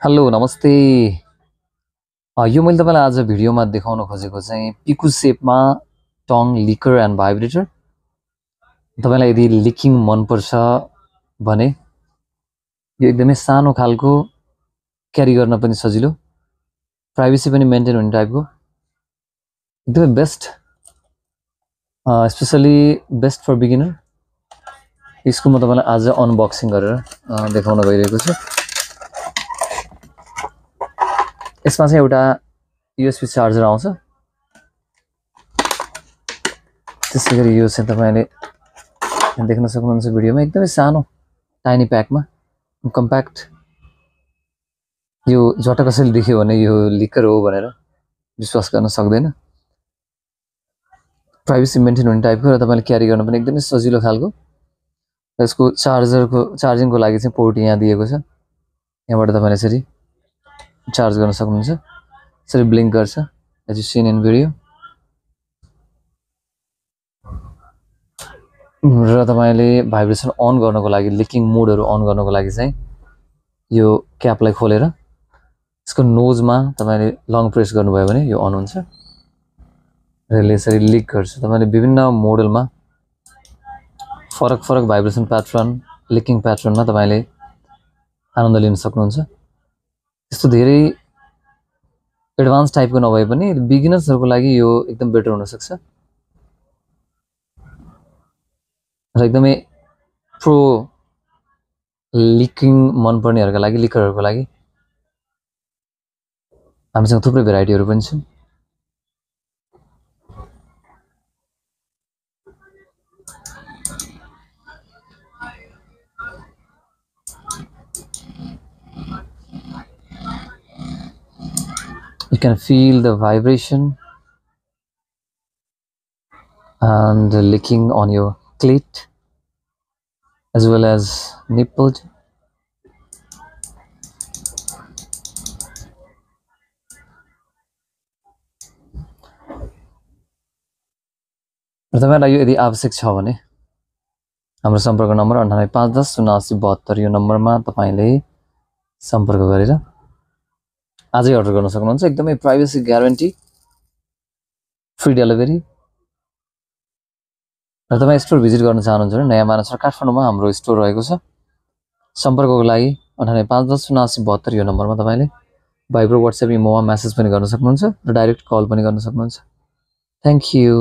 Hello नमस्ते। यो मैले तपाईँलाई आज भिडियोमा देखाउन खोजेको चाहिँ पिकु सेपमा टङ लिकर एन्ड भाइब्रेटर। तपाईँलाई यदि लिकिङ मनपर्छ भने यो एकदमै सानो खालको, क्यारी गर्न पनि सजिलो, प्राइभेसी पनि मेन्टेन हुने टाइपको एकदमै best, specially best for beginner. यसको म तपाईँलाई आज अनबक्सिङ गरेर देखाउन गइरहेको छु। यसमा चाहिँ एउटा USB चार्जर आउँछ। त्यसैगरी यो चाहिँ तपाईले देख्न सक्नुहुन्छ भिडियोमा, एकदमै सानो टाइनी प्याकमा, कम्प्याक्ट। यो झट्ट कसैले देख्यो भने यो लिकर हो भनेर विश्वास गर्न सक्दैन। प्राइभेसी मेन्टेन हुने टाइपको र तपाईले क्यारी गर्न पनि एकदमै सजिलो खालको। यसको चार्जिङको लागि चाहिँ पोर्ट यहाँ दिएको छ। यहाँबाट तपाईले यसरी चार्ज गर्न सक्नुहुन्छ। यसरी ब्लिङ्क गर्छ, as you seen in video. र तपाईले भाइब्रेसन अन गर्नको लागि, लिकिङ मोडहरु अन गर्नको लागि चाहिँ यो क्यापलाई खोलेर यसको नोजमा तपाईले लङ प्रेस गर्नुभयो भने यो अन हुन्छ र यसले यसरी लिक गर्छ। तपाईले विभिन्न मोडलमा फरक भाइब्रेसन प्याटर्न, लिकिङ प्याटर्नमा तपाईले आनन्द लिन सक्नुहुन्छ। यस्तो धेरै एडभान्स टाइपको नभए पनि बिगिनर्सहरुको लागि यो एकदम बेटर हुन सक्छ र एकदमै प्रो लिकिङ मन पर्नेहरुको लागि, लिकरहरुको लागि हामीसँग थुप्रै भेराइटीहरु पनि छन्। You can feel the vibration and the licking on your clit as well as nipple. र तपाईलाई यो यदि आवश्यक छ भने हाम्रो सम्पर्क नम्बर 9851078072 यो नम्बरमा तपाईले सम्पर्क गरेर आजै अर्डर गर्न सक्नुहुन्छ। एकदमै प्राइभेसी ग्यारेन्टी, फ्री डेलिभरी। र तपाई स्टोर भिजिट गर्न चाहनुहुन्छ भने नयाँ मानसर काठमाडौँमा हाम्रो स्टोर रहेको छ। सम्पर्कको लागि 9851078072 यो नम्बरमा तपाईले भाइबर, WhatsApp, इमोमा मेसेज पनि गर्न सक्नुहुन्छ र डाइरेक्ट कल पनि गर्न सक्नुहुन्छ। Thank you.